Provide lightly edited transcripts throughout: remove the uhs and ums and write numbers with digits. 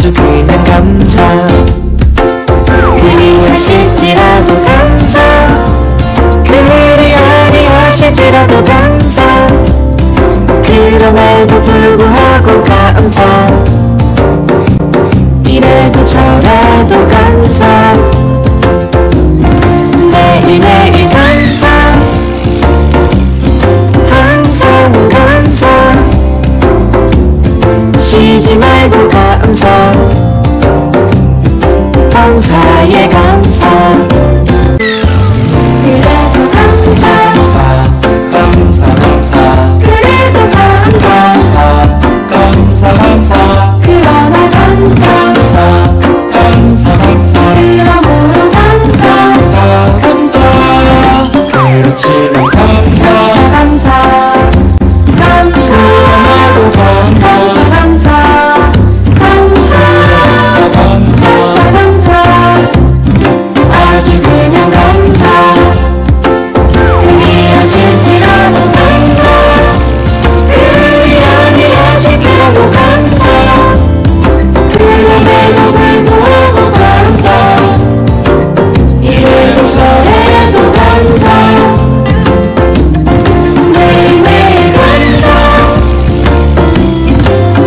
아주 그냥 감사. 그리하실지라도 감사. 그리 아니하실지라도 감사. 그럼에도 불구하고 감사. 이래도 저래도 감사. 매일매일 감사. 항상 감사. 쉬지 말고 감사. 감사에 감사. 그래서 감사. 감사. 그래도 감사. 감사. 그러나 감사. 그러므로 감사. 그렇지만 감사. 아주 그냥 감사. 그리하실지라도 감사. 그리 아니하실지라도 감사. 그럼에도 불구하고 감사. 이래도 저래도 감사. 매일매일 감사.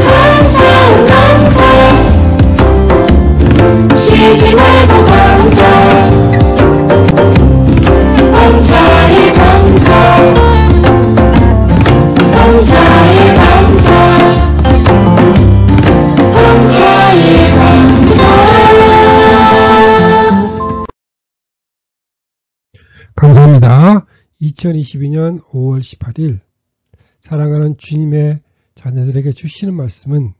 항상 감사. 쉬지 말고 감사. 감사에 감사. 감사에 감사. 감사에 감사. 감사합니다. 2022년 5월 18일 사랑하는 주님의 자녀들에게 주시는 말씀은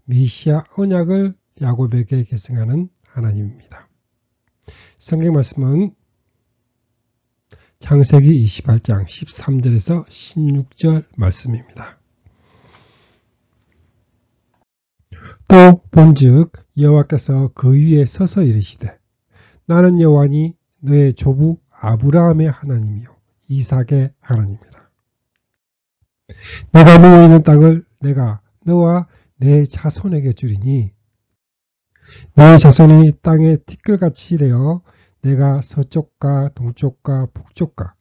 메시아 언약을 야곱에게 계승하는 하나님입니다. 성경 말씀은 창세기 28장 13절에서 16절 말씀입니다. 또 본즉 여호와께서 그 위에 서서 이르시되 나는 여호와니 너의 조부 아브라함의 하나님이요 이삭의 하나님이라. 내가 누워 있는 땅을 내가 너와 내 자손에게 주리니 내 자손이 땅의 티끌같이 되어 내가 서쪽과 동쪽과 북쪽과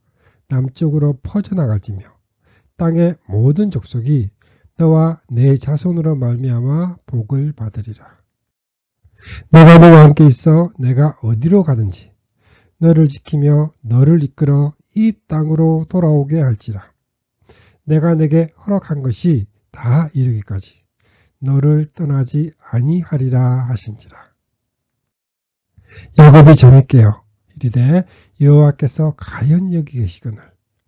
남쪽으로 퍼져나갈지며 땅의 모든 족속이 너와 내 자손으로 말미암아 복을 받으리라. 내가 너와 함께 있어 내가 어디로 가든지 너를 지키며 너를 이끌어 이 땅으로 돌아오게 할지라. 내가 내게 허락한 것이 다 이루기까지 너를 떠나지 아니하리라 하신지라. 야곱이 재밌게요 이르되 여호와께서 가연 여기 계시거늘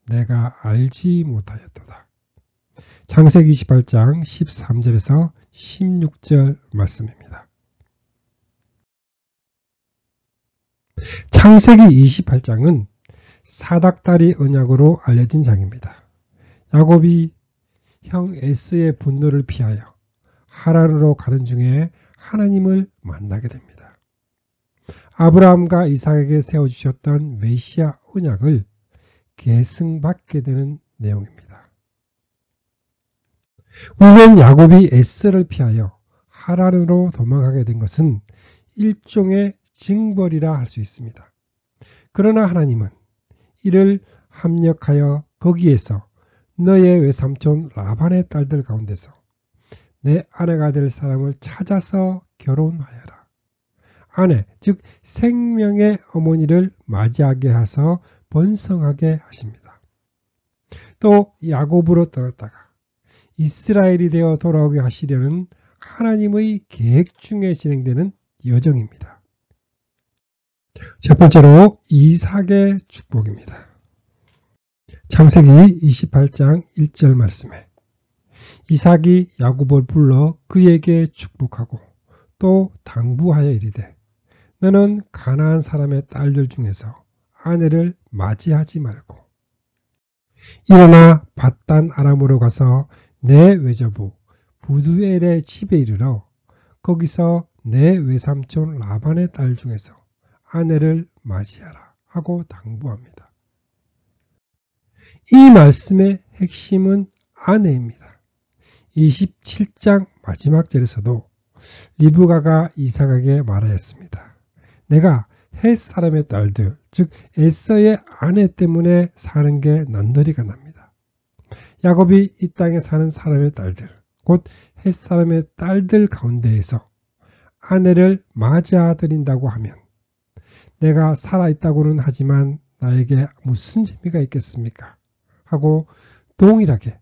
내가 알지 못하였도다. 창세기 28장 13절에서 16절 말씀입니다. 창세기 28장은 사닥다리 언약으로 알려진 장입니다. 야곱이 형 에스의 분노를 피하여 하란으로 가던 중에 하나님을 만나게 됩니다. 아브라함과 이삭에게 세워주셨던 메시아 언약을 계승받게 되는 내용입니다. 우리는 야곱이 에스를 피하여 하란으로 도망가게 된 것은 일종의 징벌이라 할 수 있습니다. 그러나 하나님은 이를 합력하여 거기에서 너의 외삼촌 라반의 딸들 가운데서 내 아내가 될 사람을 찾아서 결혼하여라. 아내, 즉 생명의 어머니를 맞이하게 하서 번성하게 하십니다. 또 야곱으로 떠났다가 이스라엘이 되어 돌아오게 하시려는 하나님의 계획 중에 진행되는 여정입니다. 첫 번째로 이삭의 축복입니다. 창세기 28장 1절 말씀에 이삭이 야곱을 불러 그에게 축복하고 또 당부하여 이르되 너는 가나안 사람의 딸들 중에서 아내를 맞이하지 말고 일어나 밧단 아람으로 가서 내 외조부 부두엘의 집에 이르러 거기서 내 외삼촌 라반의 딸 중에서 아내를 맞이하라 하고 당부합니다. 이 말씀의 핵심은 아내입니다. 27장 마지막 절에서도 리브가가 이삭에게 말하였습니다. 내가 헷 사람의 딸들, 즉 에서의 아내 때문에 사는 게 넌더리가 납니다. 야곱이 이 땅에 사는 사람의 딸들, 곧 헷 사람의 딸들 가운데에서 아내를 맞이해드린다고 하면 내가 살아있다고는 하지만 나에게 무슨 재미가 있겠습니까? 하고 동일하게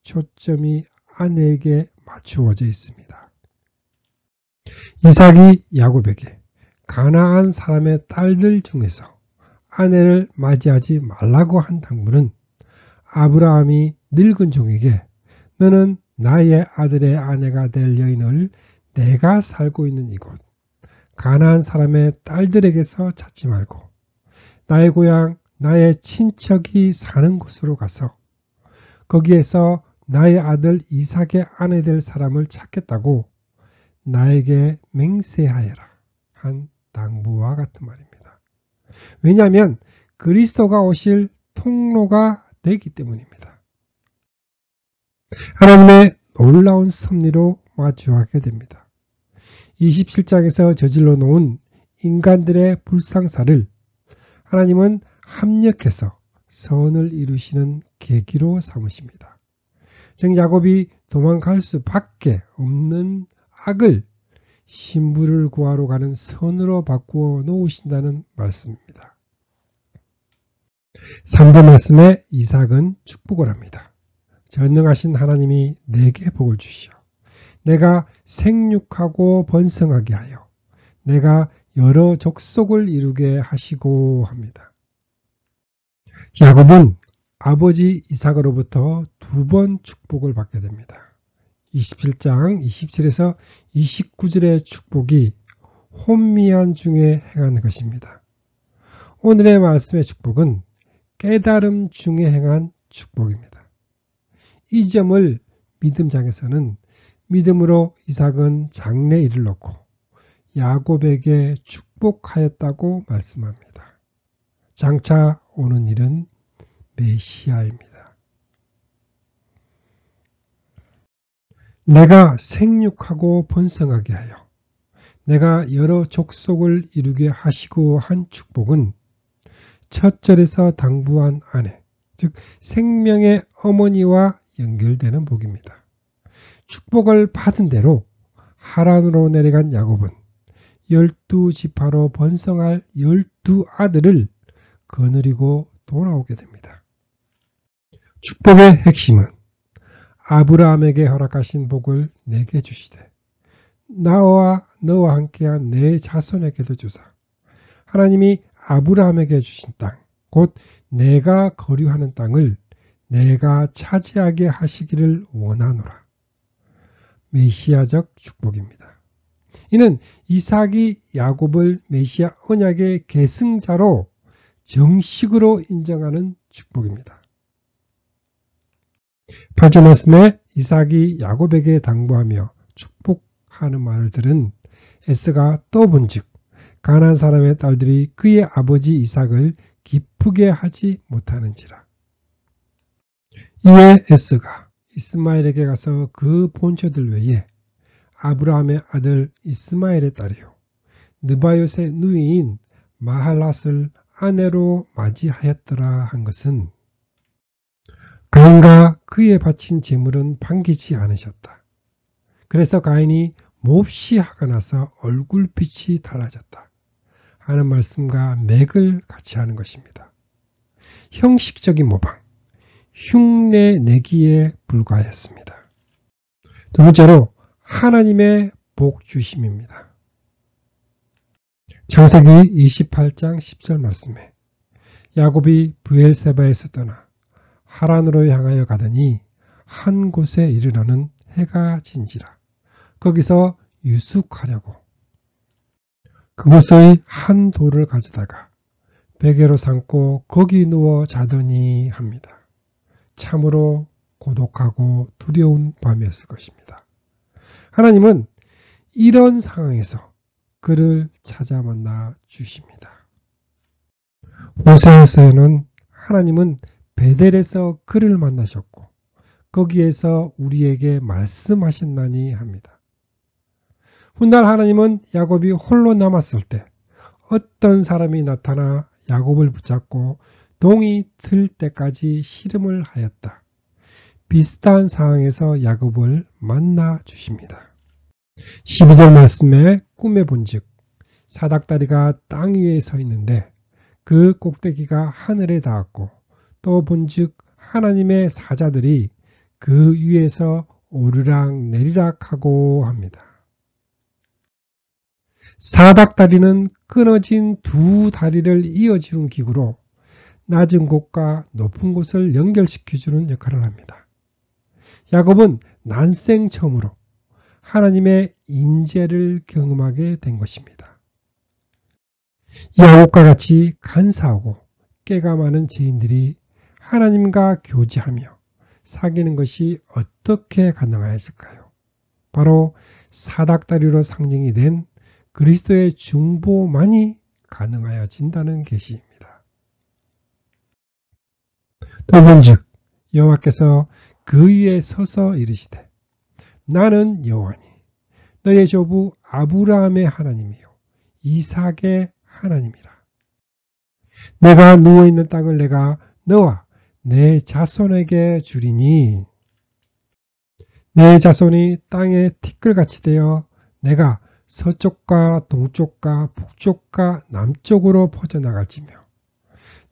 초점이 아내에게 맞추어져 있습니다. 이삭이 야곱에게 가나안 사람의 딸들 중에서 아내를 맞이하지 말라고 한 당부는 아브라함이 늙은 종에게 너는 나의 아들의 아내가 될 여인을 내가 살고 있는 이곳 가나안 사람의 딸들에게서 찾지 말고 나의 고향 나의 친척이 사는 곳으로 가서 거기에서 나의 아들 이삭의 아내 될 사람을 찾겠다고 나에게 맹세하여라 한 당부와 같은 말입니다. 왜냐하면 그리스도가 오실 통로가 되기 때문입니다. 하나님의 놀라운 섭리로 마주하게 됩니다. 27장에서 저질러 놓은 인간들의 불상사를 하나님은 합력해서 선을 이루시는 계기로 삼으십니다. 즉 야곱이 도망갈 수밖에 없는 악을 신부를 구하러 가는 선으로 바꾸어 놓으신다는 말씀입니다. 3절 말씀에 이삭은 축복을 합니다. 전능하신 하나님이 내게 복을 주시오. 내가 생육하고 번성하게 하여 내가 여러 족속을 이루게 하시고 합니다. 야곱은 아버지 이삭으로부터 2번 축복을 받게 됩니다. 27장 27에서 29절의 축복이 혼미한 중에 행한 것입니다. 오늘의 말씀의 축복은 깨달음 중에 행한 축복입니다. 이 점을 믿음장에서는 믿음으로 이삭은 장래 일을 놓고 야곱에게 축복하였다고 말씀합니다. 장차 오는 일은 메시아입니다. 내가 생육하고 번성하게 하여 내가 여러 족속을 이루게 하시고 한 축복은 첫 절에서 당부한 아내, 즉 생명의 어머니와 연결되는 복입니다. 축복을 받은 대로 하란으로 내려간 야곱은 12지파로 번성할 12아들을 거느리고 돌아오게 됩니다. 축복의 핵심은 아브라함에게 허락하신 복을 내게 주시되 나와 너와 함께한 내 자손에게도 주사 하나님이 아브라함에게 주신 땅, 곧 내가 거류하는 땅을 내가 차지하게 하시기를 원하노라. 메시아적 축복입니다. 이는 이삭이 야곱을 메시아 언약의 계승자로 정식으로 인정하는 축복입니다. 8절 말씀에 이삭이 야곱에게 당부하며 축복하는 말들은 에서가 또 본즉 가나안 사람의 딸들이 그의 아버지 이삭을 기쁘게 하지 못하는지라. 이에 에서가 이스마엘에게 가서 그 본처들 외에 아브라함의 아들 이스마엘의 딸이요 느바요의 누이인 마할랏을 아내로 맞이하였더라 한 것은 가인과 그에 바친 제물은 반기지 않으셨다. 그래서 가인이 몹시 화가 나서 얼굴빛이 달라졌다 하는 말씀과 맥을 같이 하는 것입니다. 형식적인 모방, 흉내 내기에 불과했습니다. 두 번째로 하나님의 복주심입니다. 창세기 28장 10절 말씀에 야곱이 브엘세바에서 떠나 하란으로 향하여 가더니 한 곳에 이르러는 해가 진지라. 거기서 유숙하려고 그곳의 한 돌을 가져다가 베개로 삼고 거기 누워 자더니 합니다. 참으로 고독하고 두려운 밤이었을 것입니다. 하나님은 이런 상황에서 그를 찾아 만나 주십니다. 호세아서에는 하나님은 베델에서 그를 만나셨고 거기에서 우리에게 말씀하셨나니 합니다. 훗날 하나님은 야곱이 홀로 남았을 때 어떤 사람이 나타나 야곱을 붙잡고 동이 들 때까지 씨름을 하였다. 비슷한 상황에서 야곱을 만나 주십니다. 12절 말씀에 꿈에 본즉 사닥다리가 땅 위에 서 있는데 그 꼭대기가 하늘에 닿았고 또 본즉 하나님의 사자들이 그 위에서 오르락 내리락 하고 합니다. 사닥다리는 끊어진 두 다리를 이어주는 기구로 낮은 곳과 높은 곳을 연결시켜주는 역할을 합니다. 야곱은 난생 처음으로 하나님의 임재를 경험하게 된 것입니다. 야곱과 같이 간사하고 깨가 많은 죄인들이 하나님과 교제하며 사귀는 것이 어떻게 가능하였을까요? 바로 사닥다리로 상징이 된 그리스도의 중보만이 가능하여진다는 계시입니다. 또 본즉 여호와께서 그 위에 서서 이르시되 나는 여호와니 너의 조부 아브라함의 하나님이요 이삭의 하나님이라. 내가 누워있는 땅을 내가 너와 내 자손에게 주리니 내 자손이 땅에 티끌같이 되어 내가 서쪽과 동쪽과 북쪽과 남쪽으로 퍼져나갈지며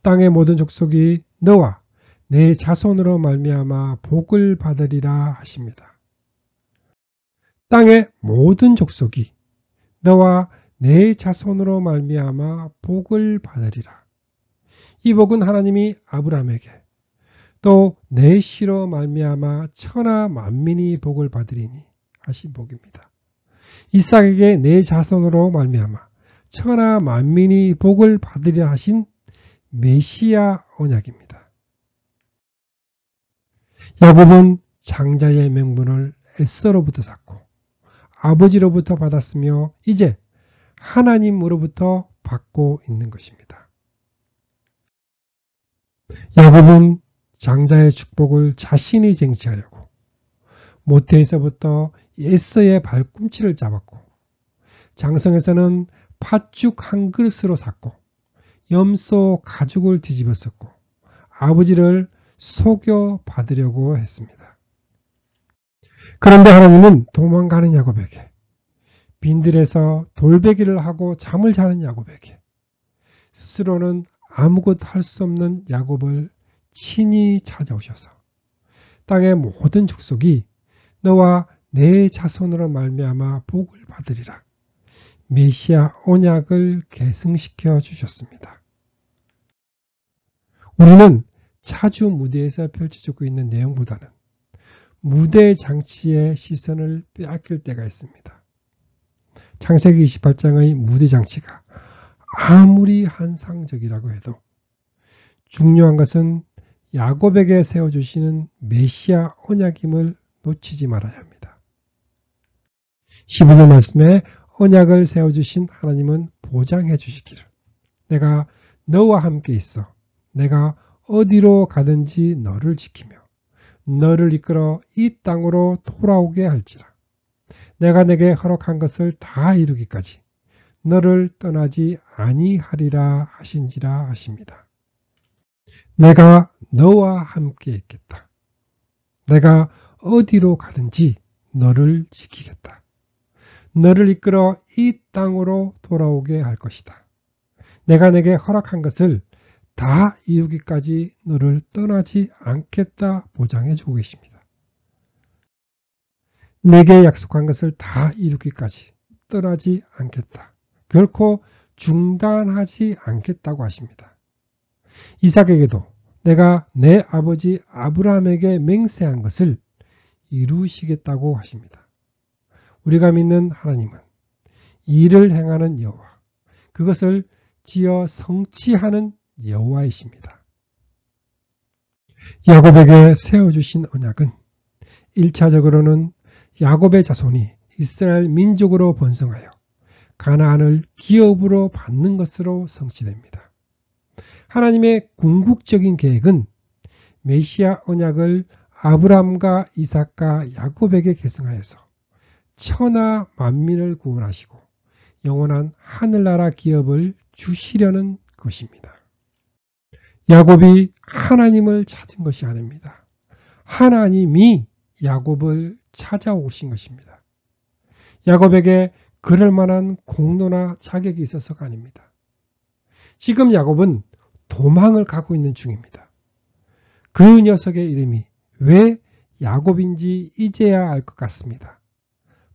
땅의 모든 족속이 너와 내 자손으로 말미암아 복을 받으리라 하십니다. 땅의 모든 족속이 너와 내 자손으로 말미암아 복을 받으리라. 이 복은 하나님이 아브라함에게 또 내 씨로 말미암아 천하 만민이 복을 받으리니 하신 복입니다. 이삭에게 내 자손으로 말미암아 천하 만민이 복을 받으리라 하신 메시아 언약입니다. 야곱은 장자의 명분을 에서로부터 샀고 아버지로부터 받았으며 이제 하나님으로부터 받고 있는 것입니다. 야곱은 장자의 축복을 자신이 쟁취하려고 모태에서부터 에서의 발꿈치를 잡았고 장성에서는 팥죽 한 그릇으로 샀고 염소 가죽을 뒤집었었고 아버지를 속여 받으려고 했습니다. 그런데 하나님은 도망가는 야곱에게 빈들에서 돌베기를 하고 잠을 자는 야곱에게 스스로는 아무것도 할 수 없는 야곱을 친히 찾아오셔서 땅의 모든 족속이 너와 내 자손으로 말미암아 복을 받으리라. 메시아 언약을 계승시켜 주셨습니다. 우리는 차주 무대에서 펼쳐지고 있는 내용보다는 무대 장치의 시선을 빼앗길 때가 있습니다. 창세기 28장의 무대 장치가 아무리 환상적이라고 해도 중요한 것은 야곱에게 세워주시는 메시아 언약임을 놓치지 말아야 합니다. 15절 말씀에 언약을 세워주신 하나님은 보장해 주시기를 내가 너와 함께 있어 내가 어디로 가든지 너를 지키며 너를 이끌어 이 땅으로 돌아오게 할지라. 내가 내게 허락한 것을 다 이루기까지 너를 떠나지 아니하리라 하신지라 하십니다. 내가 너와 함께 있겠다. 내가 어디로 가든지 너를 지키겠다. 너를 이끌어 이 땅으로 돌아오게 할 것이다. 내가 내게 허락한 것을 다 이루기까지 너를 떠나지 않겠다 보장해 주고 계십니다. 내게 약속한 것을 다 이루기까지 떠나지 않겠다. 결코 중단하지 않겠다고 하십니다. 이삭에게도 내가 내 아버지 아브라함에게 맹세한 것을 이루시겠다고 하십니다. 우리가 믿는 하나님은 일을 행하는 여호와, 그것을 지어 성취하는 여호와이십니다. 야곱에게 세워주신 언약은 1차적으로는 야곱의 자손이 이스라엘 민족으로 번성하여 가나안을 기업으로 받는 것으로 성취됩니다. 하나님의 궁극적인 계획은 메시아 언약을 아브람과 이삭과 야곱에게 계승하여서 천하 만민을 구원하시고 영원한 하늘나라 기업을 주시려는 것입니다. 야곱이 하나님을 찾은 것이 아닙니다. 하나님이 야곱을 찾아오신 것입니다. 야곱에게 그럴 만한 공로나 자격이 있어서가 아닙니다. 지금 야곱은 도망을 가고 있는 중입니다. 그 녀석의 이름이 왜 야곱인지 이제야 알 것 같습니다.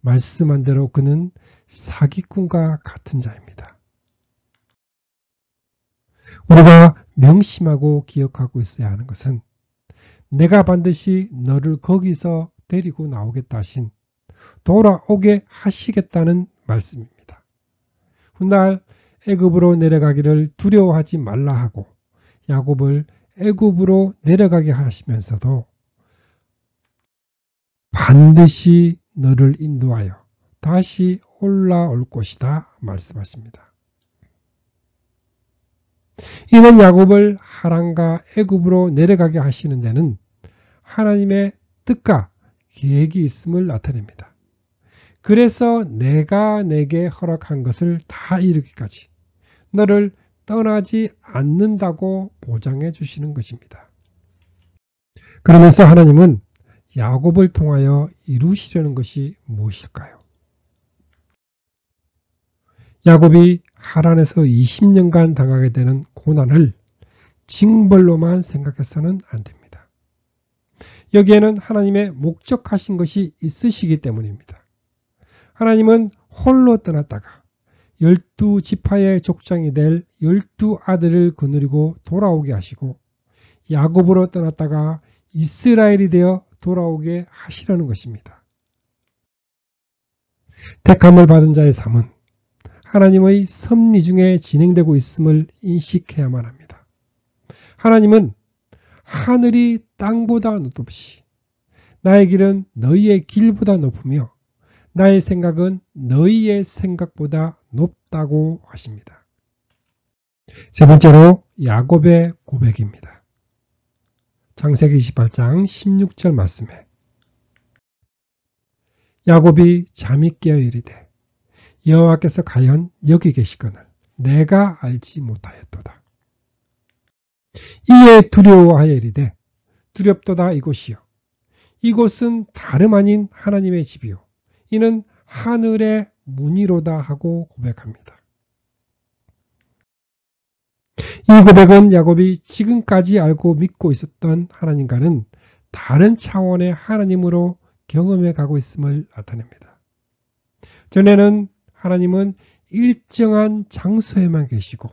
말씀한 대로 그는 사기꾼과 같은 자입니다. 우리가 명심하고 기억하고 있어야 하는 것은 내가 반드시 너를 거기서 데리고 나오겠다 하신 돌아오게 하시겠다는 말씀입니다. 훗날 애굽으로 내려가기를 두려워하지 말라 하고 야곱을 애굽으로 내려가게 하시면서도 반드시 너를 인도하여 다시 올라올 것이다 말씀하십니다. 이는 야곱을 하란과 애굽으로 내려가게 하시는 데는 하나님의 뜻과 계획이 있음을 나타냅니다. 그래서 내가 내게 허락한 것을 다 이루기까지 너를 떠나지 않는다고 보장해 주시는 것입니다. 그러면서 하나님은 야곱을 통하여 이루시려는 것이 무엇일까요? 야곱이 하란에서 20년간 당하게 되는 고난을 징벌로만 생각해서는 안 됩니다. 여기에는 하나님의 목적하신 것이 있으시기 때문입니다. 하나님은 홀로 떠났다가 12지파의 족장이 될 12아들을 거느리고 돌아오게 하시고 야곱으로 떠났다가 이스라엘이 되어 돌아오게 하시려는 것입니다. 택함을 받은 자의 삶은 하나님의 섭리 중에 진행되고 있음을 인식해야만 합니다. 하나님은 하늘이 땅보다 높듯이 나의 길은 너희의 길보다 높으며 나의 생각은 너희의 생각보다 높다고 하십니다. 세 번째로 야곱의 고백입니다. 창세기 28장 16절 말씀에 야곱이 잠이 깨어 이르되 여호와께서 과연 여기 계시거늘 내가 알지 못하였도다. 이에 두려워하여 이르되 두렵도다 이곳이요 이곳은 다름 아닌 하나님의 집이요 이는 하늘의 문이로다 하고 고백합니다. 이 고백은 야곱이 지금까지 알고 믿고 있었던 하나님과는 다른 차원의 하나님으로 경험해 가고 있음을 나타냅니다. 전에는 하나님은 일정한 장소에만 계시고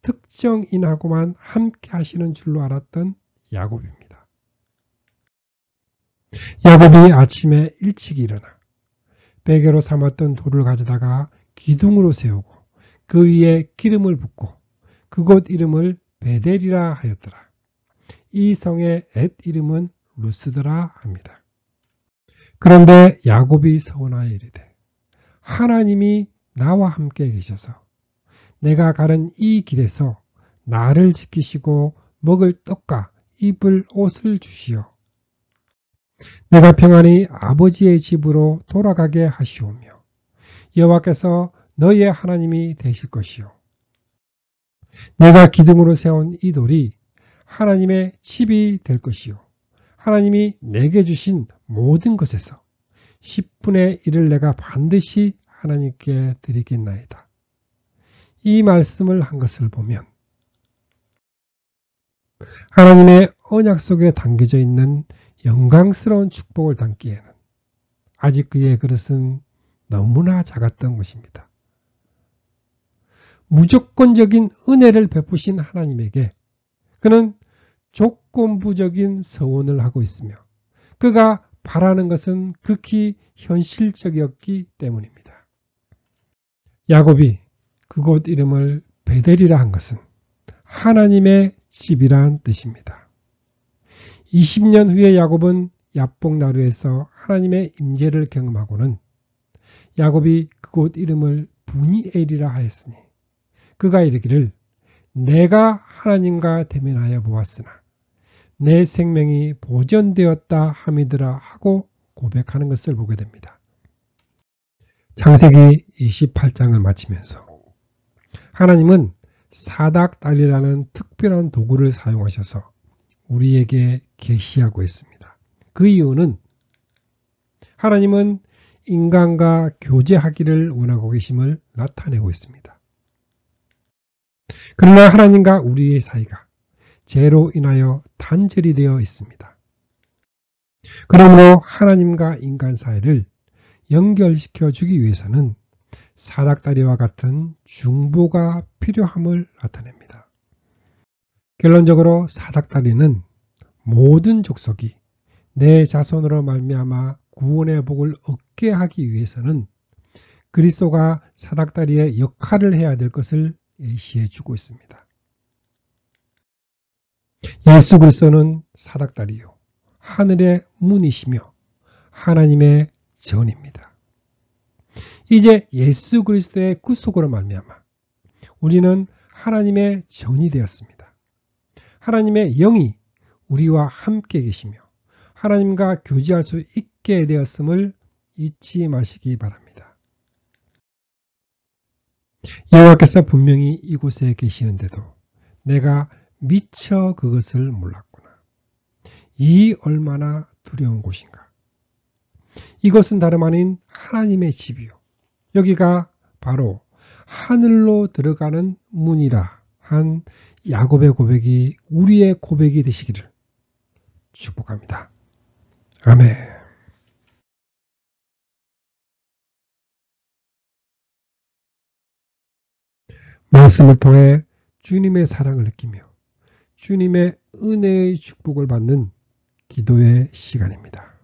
특정인하고만 함께 하시는 줄로 알았던 야곱입니다. 야곱이 아침에 일찍 일어나 베개로 삼았던 돌을 가져다가 기둥으로 세우고 그 위에 기름을 붓고 그곳 이름을 베델이라 하였더라. 이 성의 엣 이름은 루스더라 합니다. 그런데 야곱이 서원하여 이르되 하나님이 나와 함께 계셔서 내가 가는 이 길에서 나를 지키시고 먹을 떡과 입을 옷을 주시오. 내가 평안히 아버지의 집으로 돌아가게 하시오며 여호와께서 너희의 하나님이 되실 것이요. 내가 기둥으로 세운 이 돌이 하나님의 집이 될 것이요. 하나님이 내게 주신 모든 것에서 10분의 1을 내가 반드시 하나님께 드리겠나이다. 이 말씀을 한 것을 보면 하나님의 언약 속에 담겨져 있는 영광스러운 축복을 담기에는 아직 그의 그릇은 너무나 작았던 것입니다. 무조건적인 은혜를 베푸신 하나님에게 그는 조건부적인 서원을 하고 있으며 그가 바라는 것은 극히 현실적이었기 때문입니다. 야곱이 그곳 이름을 베델이라 한 것은 하나님의 집이란 뜻입니다. 20년 후에 야곱은 야복나루에서 하나님의 임재를 경험하고는 야곱이 그곳 이름을 브니엘이라 하였으니 그가 이르기를 내가 하나님과 대면하여 보았으나 내 생명이 보존되었다 함이더라 하고 고백하는 것을 보게 됩니다. 창세기 28장을 마치면서 하나님은 사닥다리라는 특별한 도구를 사용하셔서 우리에게 계시하고 있습니다. 그 이유는 하나님은 인간과 교제하기를 원하고 계심을 나타내고 있습니다. 그러나 하나님과 우리의 사이가 죄로 인하여 단절이 되어 있습니다. 그러므로 하나님과 인간 사이를 연결시켜 주기 위해서는 사닥다리와 같은 중보가 필요함을 나타냅니다. 결론적으로 사닥다리는 모든 족속이 내 자손으로 말미암아 구원의 복을 얻게 하기 위해서는 그리스도가 사닥다리의 역할을 해야 될 것을 예시해 주고 있습니다. 예수 그리스도는 사닥다리요 하늘의 문이시며 하나님의 전입니다. 이제 예수 그리스도의 구속으로 말미암아 우리는 하나님의 전이 되었습니다. 하나님의 영이 우리와 함께 계시며 하나님과 교제할 수 있게 되었음을 잊지 마시기 바랍니다. 여호와께서 분명히 이곳에 계시는데도 내가 미처 그것을 몰랐구나. 이 얼마나 두려운 곳인가. 이것은 다름 아닌 하나님의 집이요. 여기가 바로 하늘로 들어가는 문이라 한 야곱의 고백이 우리의 고백이 되시기를 축복합니다. 아멘. 말씀을 통해 주님의 사랑을 느끼며 주님의 은혜의 축복을 받는 기도의 시간입니다.